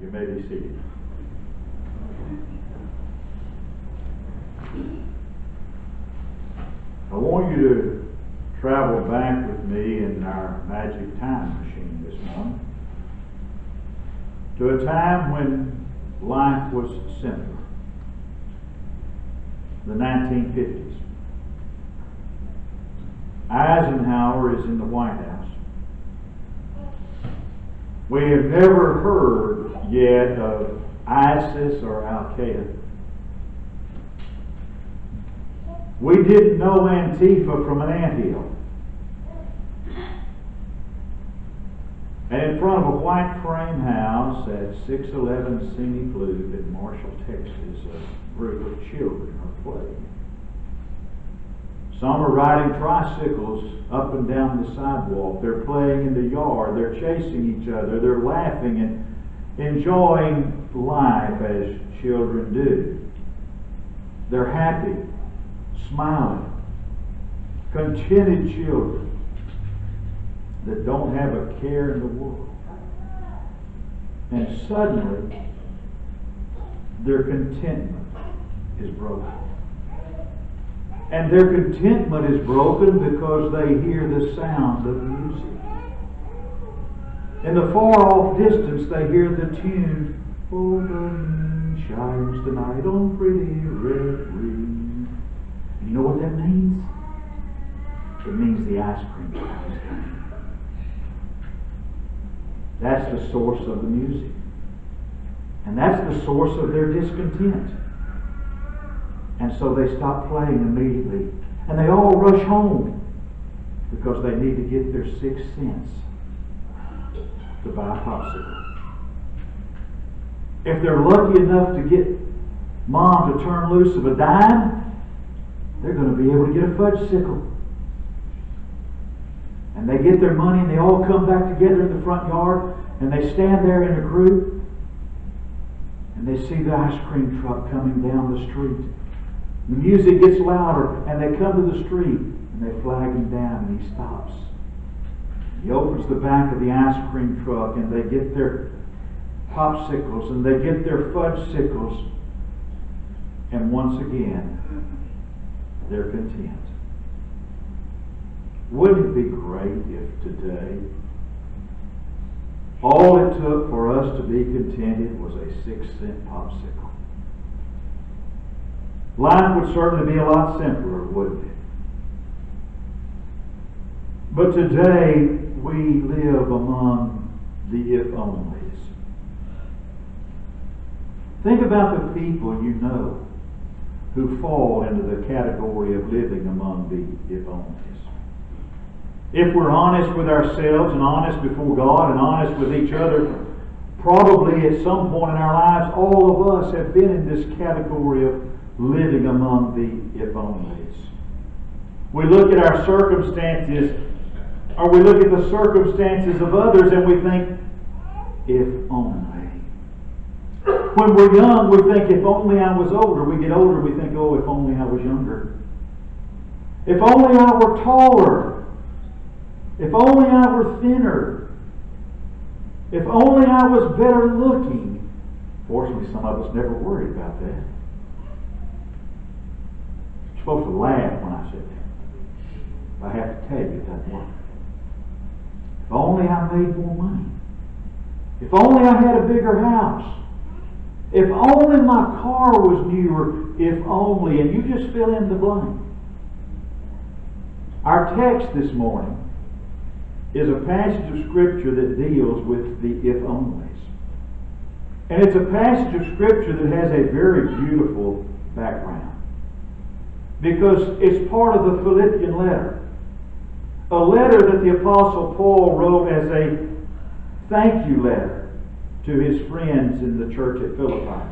You may be seated. I want you to travel back with me in our magic time machine this morning to a time when life was simpler, the 1950s. Eisenhower is in the White House. We have never heard yet of ISIS or Al-Qaeda. We didn't know Antifa from an anthill. And in front of a white frame house at 611 Scenic Loop in Marshall, Texas, a group of children are playing. Some are riding tricycles up and down the sidewalk. They're playing in the yard. They're chasing each other. They're laughing and enjoying life as children do. They're happy, smiling, contented children that don't have a care in the world. And suddenly, their contentment is broken. And their contentment is broken because they hear the sound of music. In the far-off distance, they hear the tune, "Oh, the moon shines tonight on pretty red green." You know what that means? It means the ice cream truck is coming. That's the source of the music. And that's the source of their discontent. And so they stop playing immediately. And they all rush home because they need to get their 6 cents to buy a popsicle. If they're lucky enough to get Mom to turn loose of a dime, they're going to be able to get a fudgesicle. And they get their money and they all come back together in the front yard and they stand there in a group and they see the ice cream truck coming down the street. The music gets louder and they come to the street and they flag him down and he stops. He opens the back of the ice cream truck and they get their popsicles and they get their fudgesicles, and once again they're content. Wouldn't it be great if today all it took for us to be contented was a 6-cent popsicle? Life would certainly be a lot simpler, wouldn't it? But today we live among the if-onlys. Think about the people you know who fall into the category of living among the if-onlys. If we're honest with ourselves and honest before God and honest with each other, probably at some point in our lives all of us have been in this category of living among the if-onlys. We look at our circumstances, or we look at the circumstances of others and we think, if only. When we're young, we think, if only I was older. We get older, we think, oh, if only I was younger. If only I were taller. If only I were thinner. If only I was better looking. Fortunately, some of us never worried about that. You're supposed to laugh when I said that. I have to tell you, it doesn't work. If only I made more money. If only I had a bigger house. If only my car was newer. If only. And you just fill in the blank. Our text this morning is a passage of Scripture that deals with the if-onlys. And it's a passage of Scripture that has a very beautiful background. Because it's part of the Philippian letter. A letter that the Apostle Paul wrote as a thank you letter to his friends in the church at Philippi.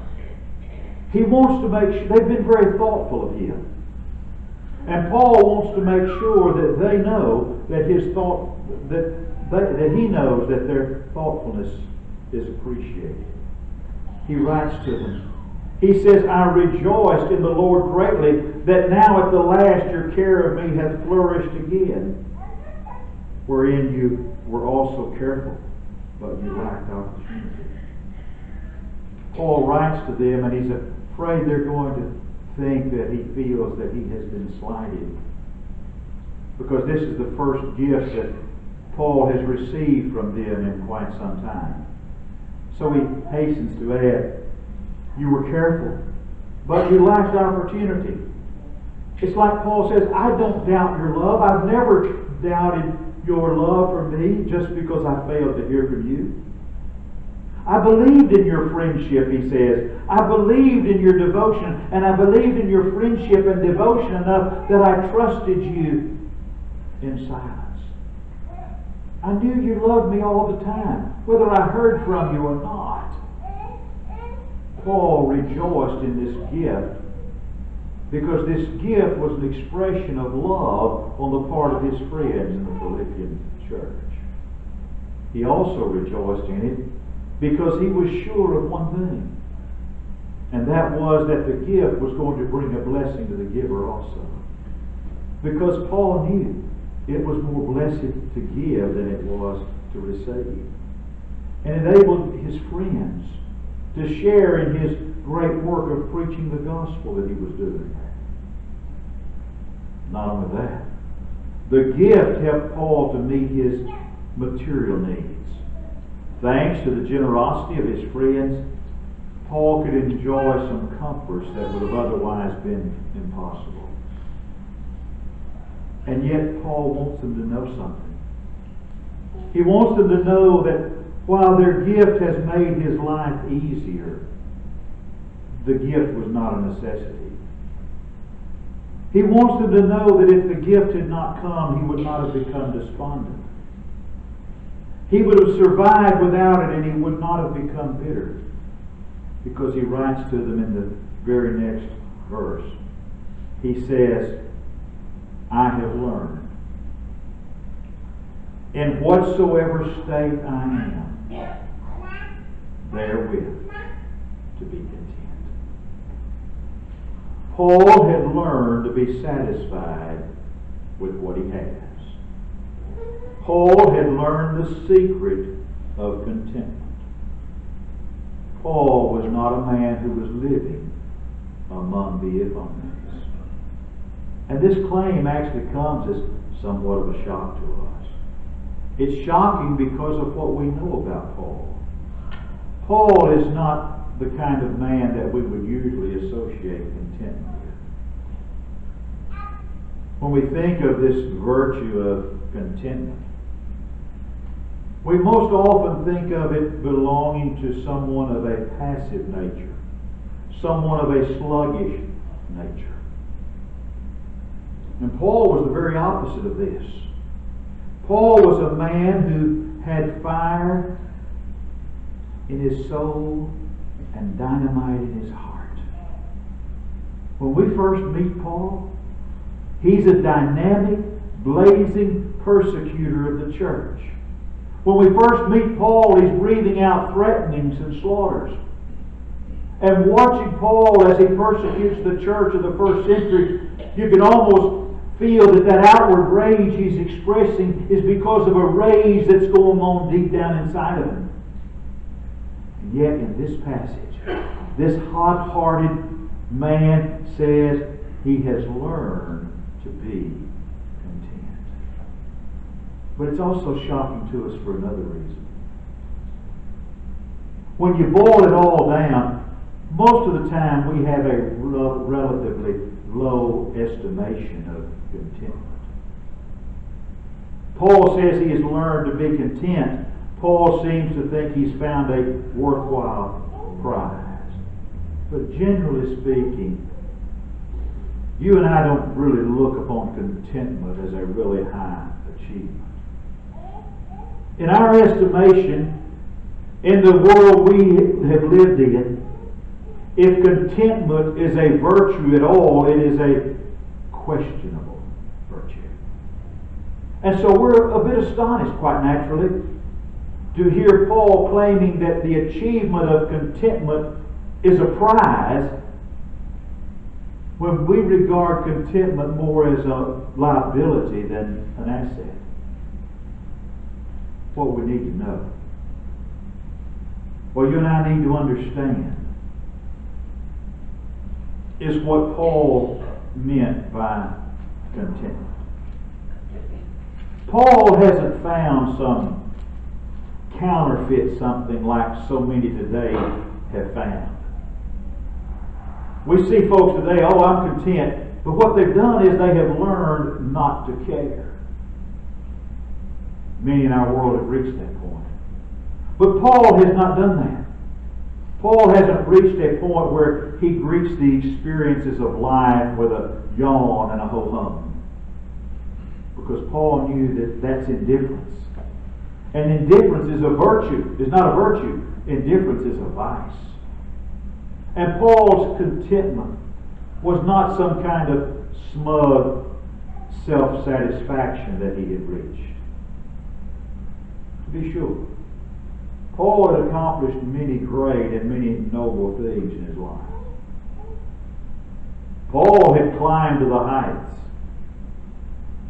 He wants to make sure, they've been very thoughtful of him. And Paul wants to make sure that they know that his thought, that he knows that their thoughtfulness is appreciated. He writes to them. He says, I rejoiced in the Lord greatly that now at the last your care of me hath flourished again, wherein you were also careful, but you lacked opportunity. Paul writes to them, and he's afraid they're going to think that he feels that he has been slighted, because this is the first gift that Paul has received from them in quite some time. So he hastens to add, you were careful, but you lacked opportunity. It's like Paul says, I don't doubt your love. I've never doubted your love for me just because I failed to hear from you. I believed in your friendship, he says. I believed in your devotion, and I believed in your friendship and devotion enough that I trusted you in silence. I knew you loved me all the time, whether I heard from you or not. Paul rejoiced in this gift because this gift was an expression of love on the part of his friends in the Philippian church. He also rejoiced in it because he was sure of one thing, and that was that the gift was going to bring a blessing to the giver also. Because Paul knew it was more blessed to give than it was to receive. And enabled his friends to share in his great work of preaching the gospel that he was doing. Not only that, the gift helped Paul to meet his material needs. Thanks to the generosity of his friends, Paul could enjoy some comforts that would have otherwise been impossible. And yet Paul wants them to know something. He wants them to know that while their gift has made his life easier, the gift was not a necessity. He wants them to know that if the gift had not come, he would not have become despondent. He would have survived without it, and he would not have become bitter. Because he writes to them in the very next verse. He says, I have learned, in whatsoever state I am, therewith to be content. Paul had learned to be satisfied with what he has. Paul had learned the secret of contentment. Paul was not a man who was living among the if-onlys. And this claim actually comes as somewhat of a shock to us. It's shocking because of what we know about Paul. Paul is not the kind of man that we would usually associate contentment with. When we think of this virtue of contentment, we most often think of it belonging to someone of a passive nature, someone of a sluggish nature. And Paul was the very opposite of this. Paul was a man who had fire in his soul and dynamite in his heart. When we first meet Paul, he's a dynamic, blazing persecutor of the church. When we first meet Paul, he's breathing out threatenings and slaughters. And watching Paul as he persecutes the church of the first century, you can almost feel that outward rage he's expressing is because of a rage that's going on deep down inside of him. And yet in this passage, this hot-hearted man says he has learned to be content. But it's also shocking to us for another reason. When you boil it all down, most of the time we have a relatively low estimation of contentment. Paul says he has learned to be content. Paul seems to think he's found a worthwhile prize. But generally speaking, you and I don't really look upon contentment as a really high achievement. In our estimation, in the world we have lived in, if contentment is a virtue at all, it is a questionable virtue. And so we're a bit astonished, quite naturally, to hear Paul claiming that the achievement of contentment is a prize when we regard contentment more as a liability than an asset. What we need to know. Well, you and I need to understand is what Paul meant by contentment. Paul hasn't found some counterfeit something like so many today have found. We see folks today, oh, I'm content, but what they've done is they have learned not to care. Many in our world have reached that point. But Paul has not done that. Paul hasn't reached a point where he greets the experiences of life with a yawn and a ho-hum. Because Paul knew that that's indifference. And indifference is a virtue. It's not a virtue. Indifference is a vice. And Paul's contentment was not some kind of smug self-satisfaction that he had reached. To be sure, Paul had accomplished many great and many noble things in his life. Paul had climbed to the heights.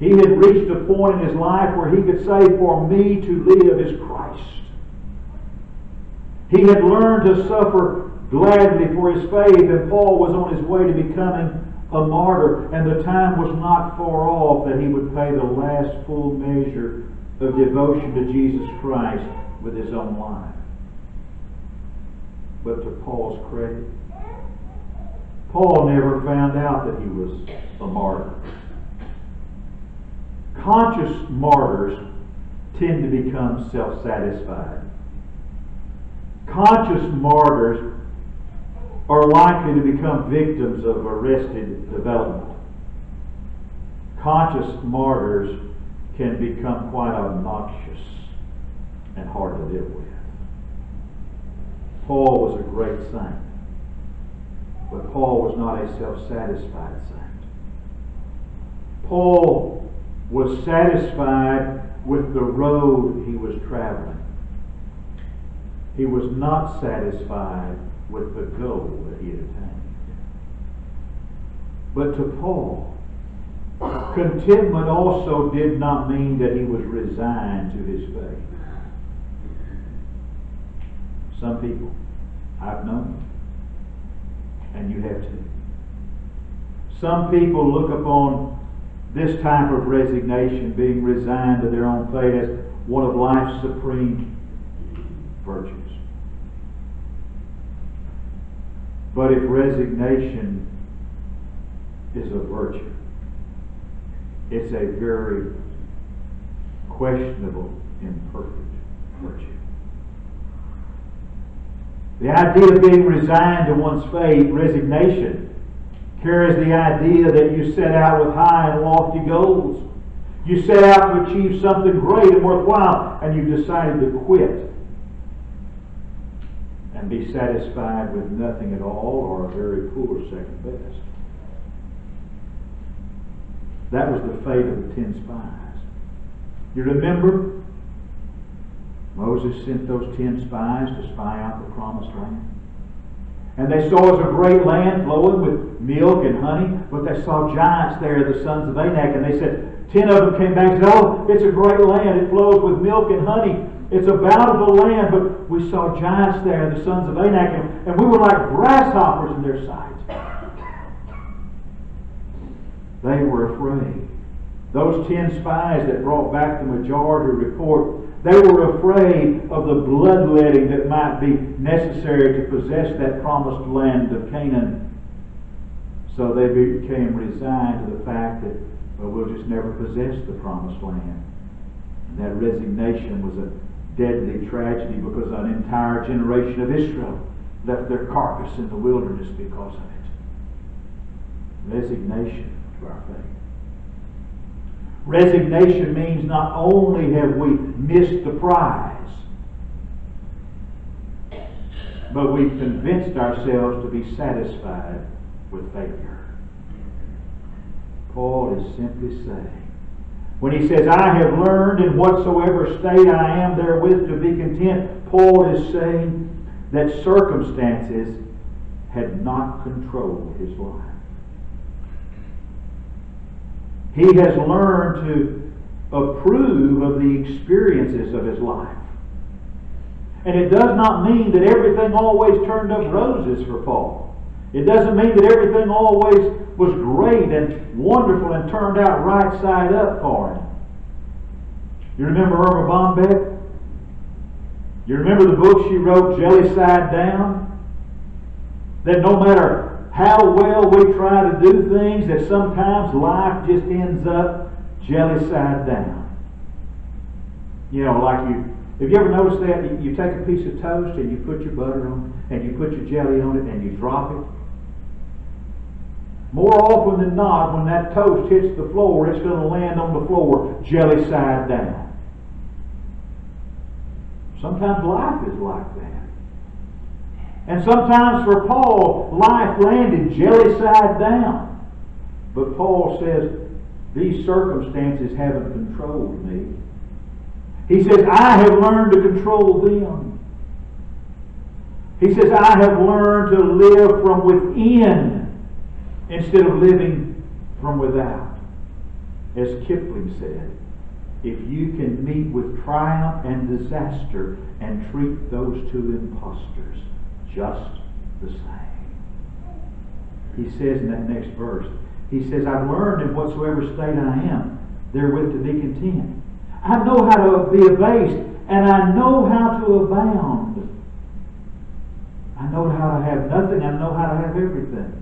He had reached a point in his life where he could say, "For me to live is Christ." He had learned to suffer gladly for his faith, and Paul was on his way to becoming a martyr, and the time was not far off that he would pay the last full measure of devotion to Jesus Christ with his own life. But to Paul's credit, Paul never found out that he was a martyr. Conscious martyrs tend to become self-satisfied. Conscious martyrs are likely to become victims of arrested development. Conscious martyrs can become quite obnoxious and hard to live with. Paul was a great saint, but Paul was not a self-satisfied saint. Paul was satisfied with the road he was traveling. He was not satisfied with the goal that he had attained. But to Paul, contentment also did not mean that he was resigned to his fate. Some people I've known, and you have too. Some people look upon this type of resignation, being resigned to their own fate, as one of life's supreme virtues. But if resignation is a virtue, it's a very questionable, imperfect virtue. The idea of being resigned to one's fate, resignation, carries the idea that you set out with high and lofty goals. You set out to achieve something great and worthwhile, and you decided to quit and be satisfied with nothing at all, or a very poor second best. That was the fate of the 10 spies. You remember? Moses sent those 10 spies to spy out the promised land. And they saw it was a great land flowing with milk and honey, but they saw giants there, the sons of Anak, and they said, 10 of them came back and said, "Oh, it's a great land. It flows with milk and honey. It's a bountiful land, but we saw giants there, the sons of Anak, and we were like grasshoppers in their sight." They were afraid. Those 10 spies that brought back the majority report, they were afraid of the bloodletting that might be necessary to possess that promised land of Canaan. So they became resigned to the fact that, well, we'll just never possess the promised land. And that resignation was a deadly tragedy, because an entire generation of Israel left their carcass in the wilderness because of it. Resignation to our fate. Resignation means not only have we missed the prize, but we've convinced ourselves to be satisfied with failure. Paul is simply saying, when he says, "I have learned in whatsoever state I am therewith to be content," Paul is saying that circumstances had not controlled his life. He has learned to approve of the experiences of his life. And it does not mean that everything always turned up roses for Paul. It doesn't mean that everything always was great and wonderful and turned out right side up for him. You remember Irma Bombeck? You remember the book she wrote, Jelly Side Down? That no matter how well we try to do things, that sometimes life just ends up jelly side down. You know, like have you ever noticed that? You take a piece of toast and you put your butter on, and you put your jelly on it, and you drop it. More often than not, when that toast hits the floor, it's going to land on the floor jelly side down. Sometimes life is like that. And sometimes for Paul, life landed jelly side down. But Paul says, these circumstances haven't controlled me. He says, I have learned to control them. He says, I have learned to live from within instead of living from without. As Kipling said, if you can meet with triumph and disaster and treat those two impostors just the same. He says in that next verse, he says, I've learned in whatsoever state I am, therewith to be content. I know how to be abased, and I know how to abound. I know how to have nothing, I know how to have everything.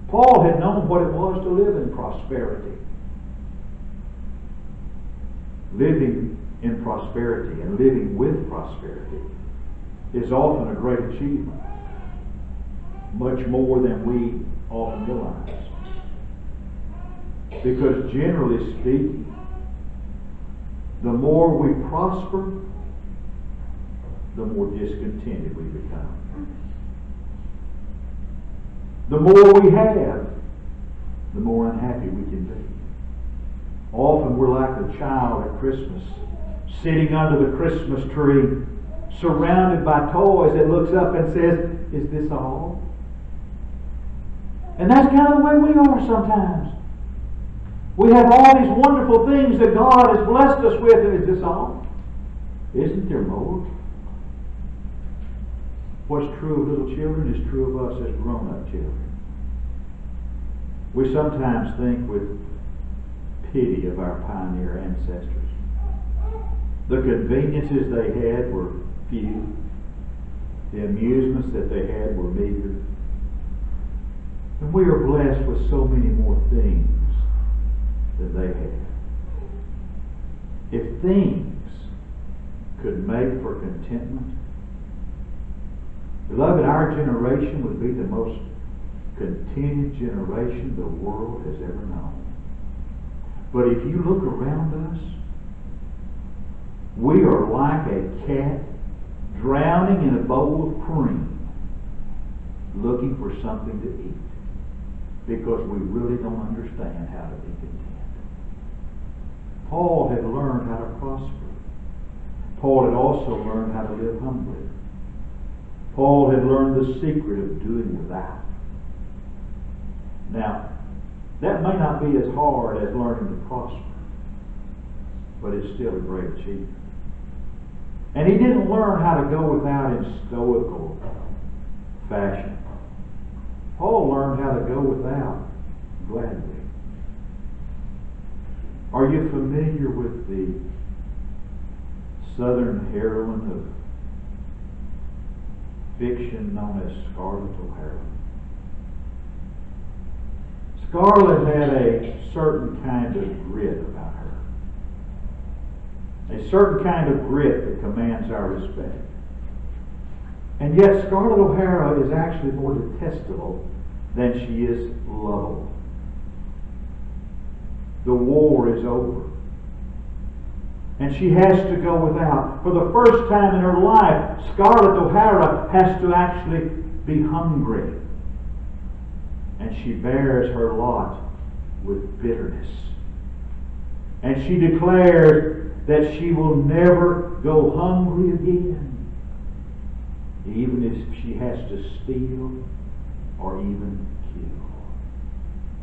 Paul had known what it was to live in prosperity. Living in prosperity and living with prosperity is often a great achievement. Much more than we often realize. Because generally speaking, the more we prosper, the more discontented we become. The more we have, the more unhappy we can be. Often we're like a child at Christmas, sitting under the Christmas tree, surrounded by toys, that looks up and says, is this all? And that's kind of the way we are sometimes. We have all these wonderful things that God has blessed us with, and is this all? Isn't there more? What's true of little children is true of us as grown-up children. We sometimes think with pity of our pioneer ancestors. The conveniences they had were few. The amusements that they had were meager. And we are blessed with so many more things than they had. If things could make for contentment, beloved, our generation would be the most contented generation the world has ever known. But if you look around us, we are like a cat drowning in a bowl of cream, looking for something to eat, because we really don't understand how to be content. Paul had learned how to prosper. Paul had also learned how to live humbly. Paul had learned the secret of doing without. Now, that may not be as hard as learning to prosper, but it's still a great achievement. And he didn't learn how to go without in stoical fashion. Paul learned how to go without gladly. Are you familiar with the Southern heroine of fiction known as Scarlett O'Hara? Scarlett had a certain kind of grit about her. A certain kind of grit that commands our respect. And yet Scarlett O'Hara is actually more detestable than she is lovable. The war is over. And she has to go without. For the first time in her life, Scarlett O'Hara has to actually be hungry. And she bears her lot with bitterness. And she declares that she will never go hungry again, even if she has to steal or even kill.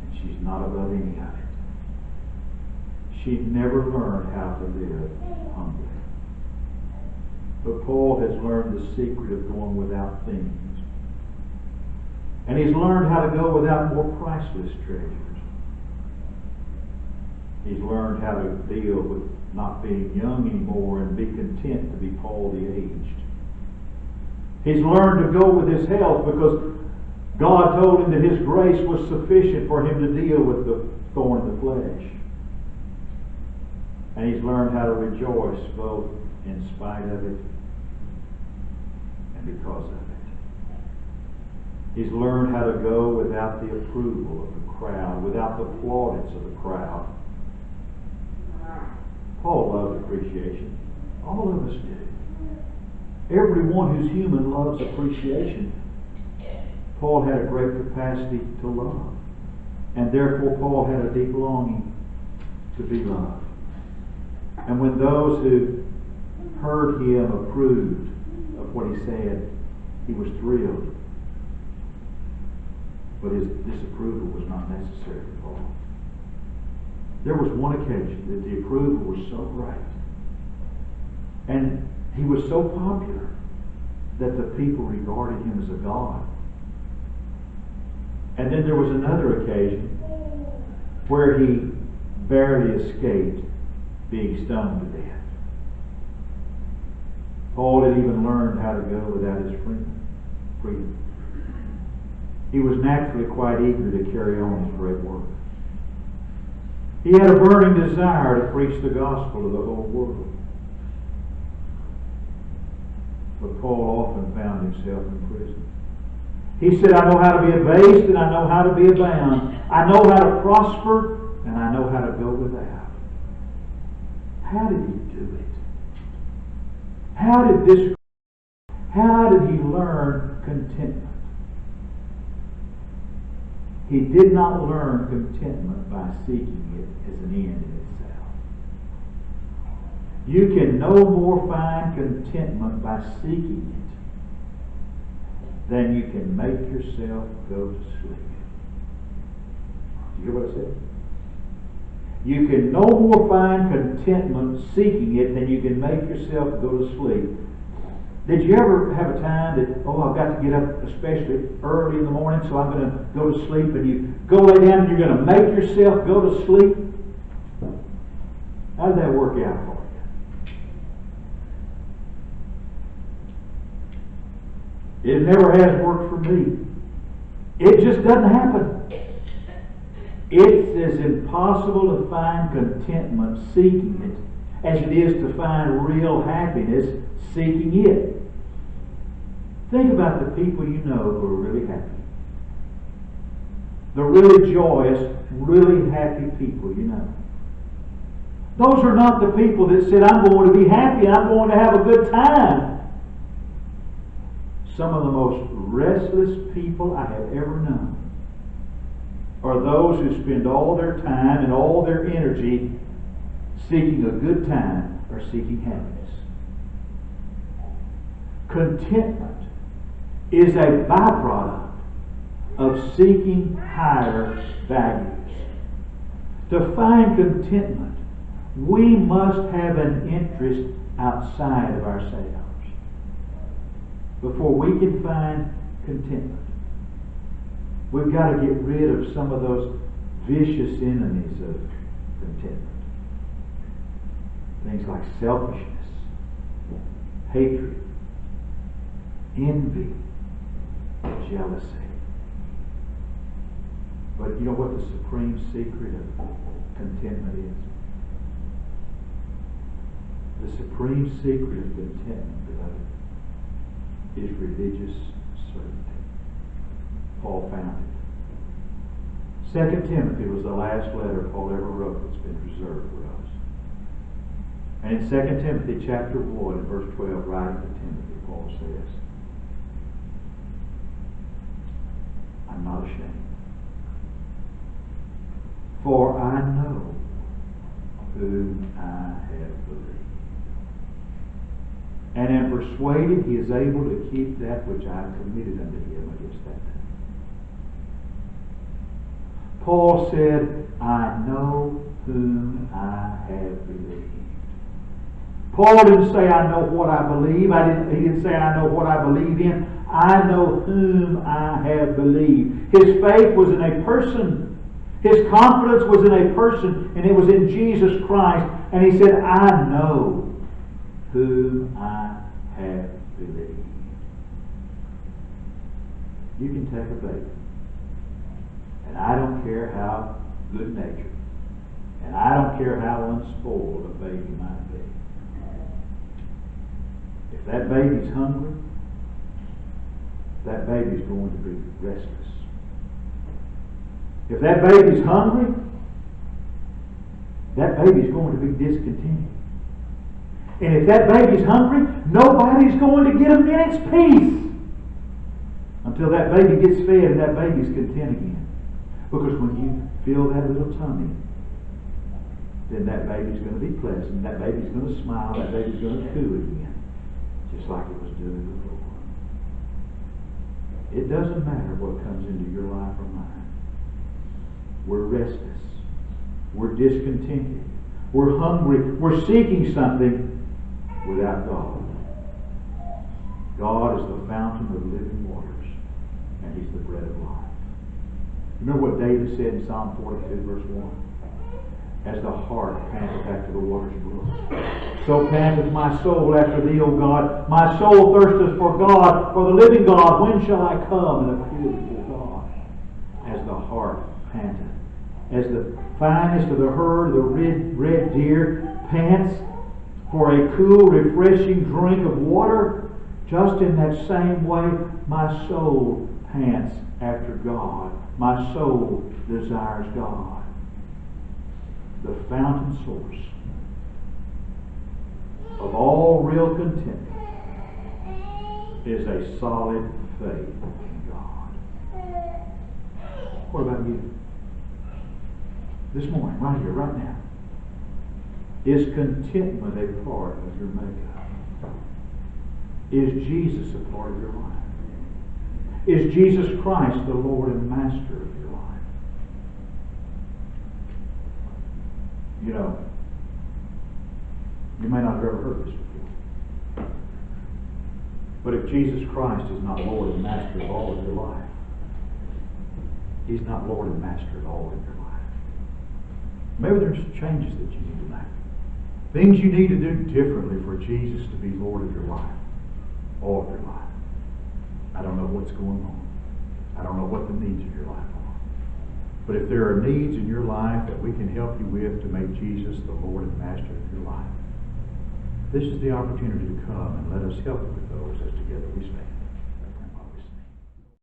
And she's not above any of it. She'd never learned how to live humbly. But Paul has learned the secret of going without things. And he's learned how to go without more priceless treasures. He's learned how to deal with not being young anymore and be content to be Paul the aged. He's learned to go with his health because God told him that his grace was sufficient for him to deal with the thorn in the flesh. And he's learned how to rejoice both in spite of it and because of it. He's learned how to go without the approval of the crowd, without the plaudits of the crowd. Paul loved appreciation. All of us do. Everyone who's human loves appreciation. Paul had a great capacity to love. And therefore Paul had a deep longing to be loved. And when those who heard him approved of what he said, he was thrilled. But his disapproval was not necessary for Paul. There was one occasion that the approval was so great, and he was so popular that the people regarded him as a god. And then there was another occasion where he barely escaped being stoned to death. Paul had even learned how to go without his freedom. He was naturally quite eager to carry on his great work. He had a burning desire to preach the gospel to the whole world. But Paul often found himself in prison. He said, I know how to be abased and I know how to be abound. I know how to prosper and I know how to go without. How did he do it? How did he learn contentment? He did not learn contentment by seeking it as an end in itself. You can no more find contentment by seeking it than you can make yourself go to sleep. Do you hear what I said? You can no more find contentment seeking it than you can make yourself go to sleep. Did you ever have a time that, I've got to get up especially early in the morning, so I'm going to go to sleep, and you go lay down and you're going to make yourself go to sleep? How did that work out for you? It never has worked for me. It just doesn't happen. It's as impossible to find contentment seeking it as it is to find real happiness seeking it. Think about the people you know who are really happy. The really joyous, really happy people you know. Those are not the people that said, I'm going to be happy, I'm going to have a good time. Some of the most restless people I have ever known are those who spend all their time and all their energy seeking a good time or seeking happiness. Contentment is a byproduct of seeking higher values. To find contentment, we must have an interest outside of ourselves before we can find contentment. We've got to get rid of some of those vicious enemies of contentment. Things like selfishness, hatred, envy, jealousy. But you know what the supreme secret of contentment is? The supreme secret of contentment, beloved, is religious certainty. Paul found it. 2 Timothy was the last letter Paul ever wrote that's been preserved for us. And in 2 Timothy chapter 1 and verse 12, writing to Timothy, Paul says, I'm not ashamed, for I know whom I have believed, and am persuaded he is able to keep that which I have committed unto him against that day. Paul said, I know whom I have believed. Paul didn't say, I know what I believe. He didn't say, I know what I believe in. I know whom I have believed. His faith was in a person. His confidence was in a person, and it was in Jesus Christ. And he said, I know whom I have believed. You can take a baby, and I don't care how good-natured, and I don't care how unspoiled a baby might be. If that baby's hungry, that baby's going to be restless. If that baby's hungry, that baby's going to be discontented. And if that baby's hungry, nobody's going to get a minute's peace until that baby gets fed and that baby's content again. Because when you fill that little tummy, then that baby's going to be pleasant, that baby's going to smile, that baby's going to coo again, just like it was doing before. It doesn't matter what comes into your life or mine. We're restless. We're discontented. We're hungry. We're seeking something without God. God is the fountain of living waters, and He's the bread of life. Remember what David said in Psalm 42, verse 1? As the hart panteth after the water's brook, so panteth my soul after thee, O God. My soul thirsteth for God, for the living God. When shall I come and appear before God? As the hart panteth. As the finest of the herd, the red deer, pants for a cool, refreshing drink of water, just in that same way, my soul pants after God. My soul desires God. The fountain source of all real contentment is a solid faith in God. What about you? This morning, right here, right now, is contentment a part of your makeup? Is Jesus a part of your life? Is Jesus Christ the Lord and Master of your life? You know, you may not have ever heard this before. But if Jesus Christ is not Lord and Master of all of your life, He's not Lord and Master of all of your life. Maybe there's changes that you need to make. Things you need to do differently for Jesus to be Lord of your life. All of your life. I don't know what's going on. I don't know what the needs of your life are. But if there are needs in your life that we can help you with to make Jesus the Lord and Master of your life, this is the opportunity to come and let us help you with those as together we stand.